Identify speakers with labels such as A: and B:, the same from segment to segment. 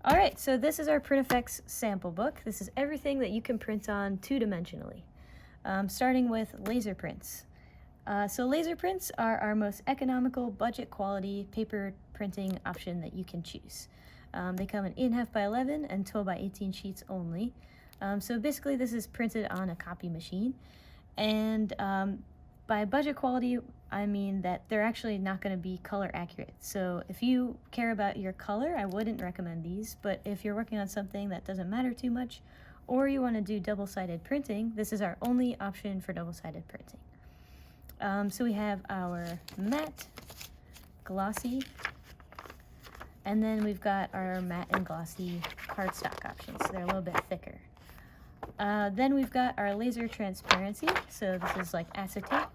A: All right, so this is our PrintFX sample book. This is everything that you can print on two-dimensionally, starting with laser prints. So laser prints are our most economical, budget quality paper printing option that you can choose. They come in 8.5 by 11 and 12 by 18 sheets only. So basically this is printed on a copy machine. And by budget quality, I mean that they're actually not going to be color accurate. So if you care about your color, I wouldn't recommend these. But if you're working on something that doesn't matter too much, or you want to do double-sided printing, this is our only option for double-sided printing. So we have our matte, glossy, and then we've got our matte and glossy cardstock options. So they're a little bit thicker. Then we've got our laser transparency. So this is like acetate,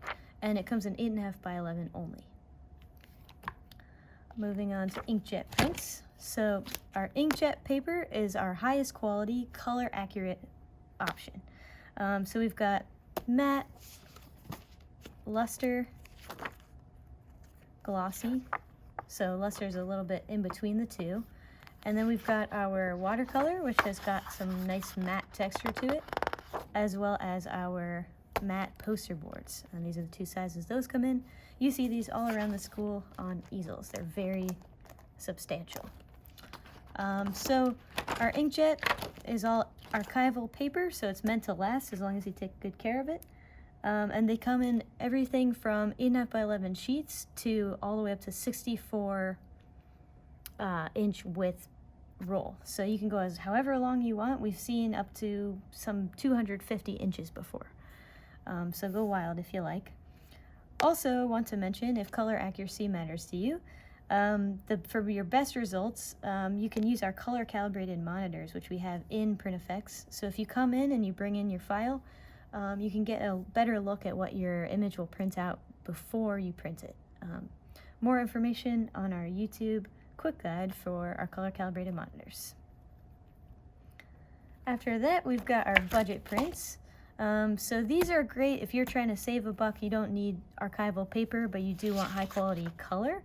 A: and it comes in 8.5 by 11 only. Moving on to Inkjet Prints. So our inkjet paper is our highest quality, color accurate option. So we've got matte, luster, glossy. So luster is a little bit in between the two. And then we've got our watercolor, which has got some nice matte texture to it, as well as our matte poster boards. And these are the two sizes those come in. You see these all around the school on easels. They're very substantial. So our inkjet is all archival paper, so it's meant to last as long as you take good care of it. And they come in everything from 8.5 by 11 sheets to all the way up to 64 inch width roll. So you can go as however long you want. We've seen up to some 250 inches before. So go wild if you like. Also want to mention, if color accuracy matters to you, for your best results, you can use our color calibrated monitors, which we have in PrintFX. So if you come in and you bring in your file, you can get a better look at what your image will print out before you print it. More information on our YouTube quick guide for our color calibrated monitors. After that, we've got our budget prints. So these are great if you're trying to save a buck. You don't need archival paper, but you do want high quality color.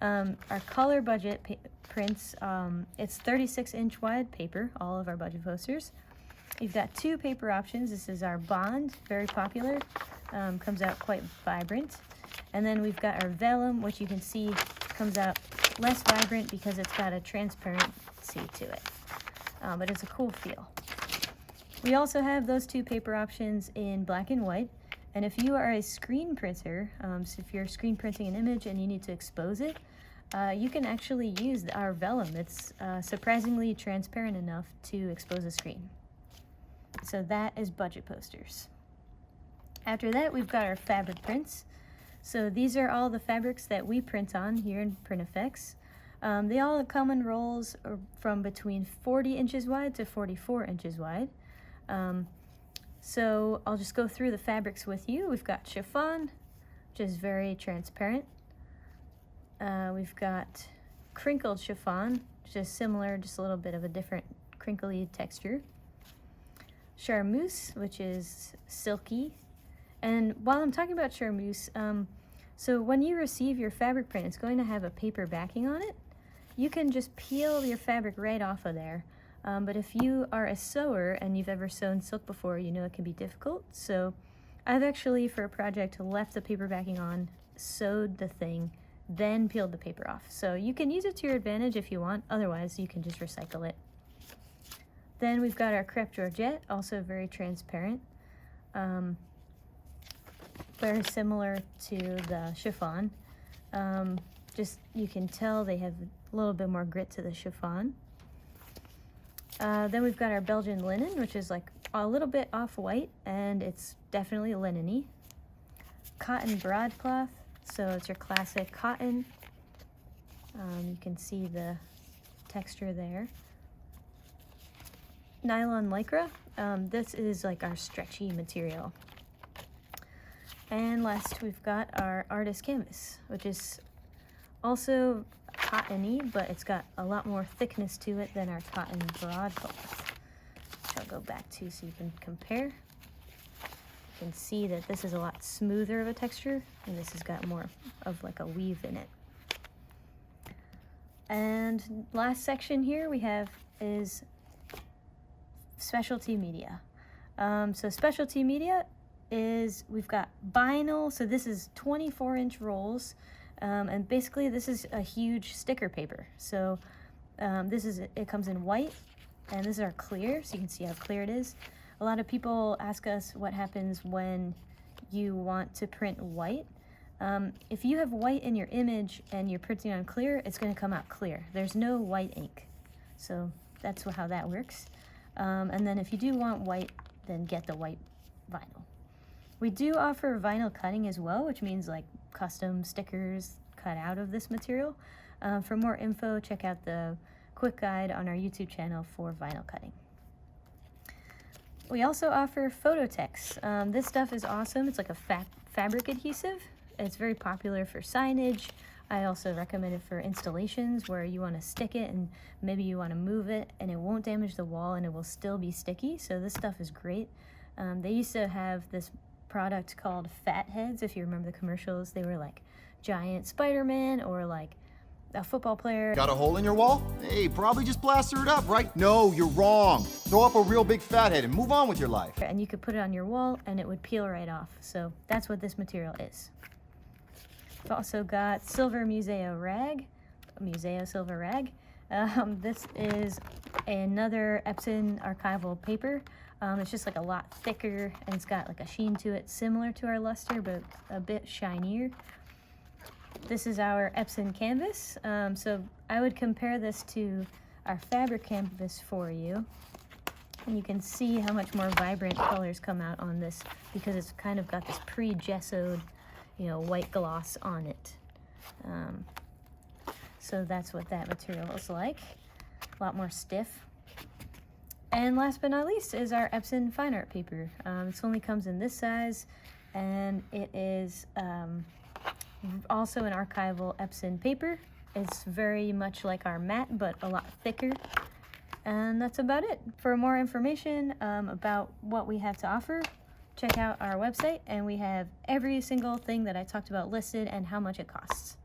A: Our color budget prints, it's 36-inch wide paper, all of our budget posters. You've got two paper options. This is our bond, very popular, comes out quite vibrant. And then we've got our vellum, which you can see comes out less vibrant because it's got a transparency to it, but it's a cool feel. We also have those two paper options in black and white. And if you are a screen printer, so if you're screen printing an image and you need to expose it, you can actually use our vellum. It's surprisingly transparent enough to expose a screen. So that is budget posters. After that, we've got our fabric prints. So these are all the fabrics that we print on here in PrintFX. They all come in rolls from between 40 inches wide to 44 inches wide. So I'll just go through the fabrics with you. We've got chiffon, which is very transparent. We've got crinkled chiffon, which is similar, just a little bit of a different crinkly texture. Charmeuse, which is silky. And while I'm talking about charmeuse, so when you receive your fabric print, it's going to have a paper backing on it. You can just peel your fabric right off of there. But if you are a sewer and you've ever sewn silk before, you know it can be difficult. So I've actually, for a project, left the paper backing on, sewed the thing, then peeled the paper off. So you can use it to your advantage if you want. Otherwise, you can just recycle it. Then we've got our crepe georgette, also very transparent. Very similar to the chiffon. Just, you can tell they have a little bit more grit to the chiffon. Then we've got our Belgian linen, which is like a little bit off-white, and it's definitely linen-y. Cotton broadcloth, so it's your classic cotton. You can see the texture there. Nylon lycra, this is like our stretchy material. And last, we've got our artist canvas, which is also cottony, but it's got a lot more thickness to it than our cotton broadcloth, which I'll go back to so you can compare. You can see that this is a lot smoother of a texture, and this has got more of like a weave in it. And last section here we have is specialty media. So specialty media is, we've got vinyl, so this is 24-inch rolls, and basically this is a huge sticker paper. So it comes in white, and this is our clear, so you can see how clear it is. A lot of people ask us what happens when you want to print white. If you have white in your image and you're printing on clear, it's going to come out clear. There's no white ink. So that's how that works. And then if you do want white, then get the white vinyl. We do offer vinyl cutting as well, which means like custom stickers cut out of this material. For more info, check out the quick guide on our YouTube channel for vinyl cutting. We also offer Phototex. This stuff is awesome. It's like a fabric adhesive. It's very popular for signage. I also recommend it for installations where you want to stick it and maybe you want to move it and it won't damage the wall and it will still be sticky. So this stuff is great. They used to have this product called Fat Heads. If you remember the commercials, they were like giant Spider-Man or like a football player.
B: Got a hole in your wall? Hey, probably just plaster it up, right? No, you're wrong. Throw up a real big fathead and move on with your life.
A: And you could put it on your wall and it would peel right off. So that's what this material is. We've also got Silver Museo Silver Rag. This is another Epson archival paper. It's just like a lot thicker and it's got like a sheen to it similar to our luster but a bit shinier. This is our Epson canvas. So I would compare this to our fabric canvas for you. And you can see how much more vibrant colors come out on this because it's kind of got this pre-gessoed, white gloss on it. So that's what that material is like. A lot more stiff. And last but not least is our Epson fine art paper. This only comes in this size, and it is also an archival Epson paper. It's very much like our matte, but a lot thicker. And that's about it. For more information about what we have to offer, check out our website, and we have every single thing that I talked about listed and how much it costs.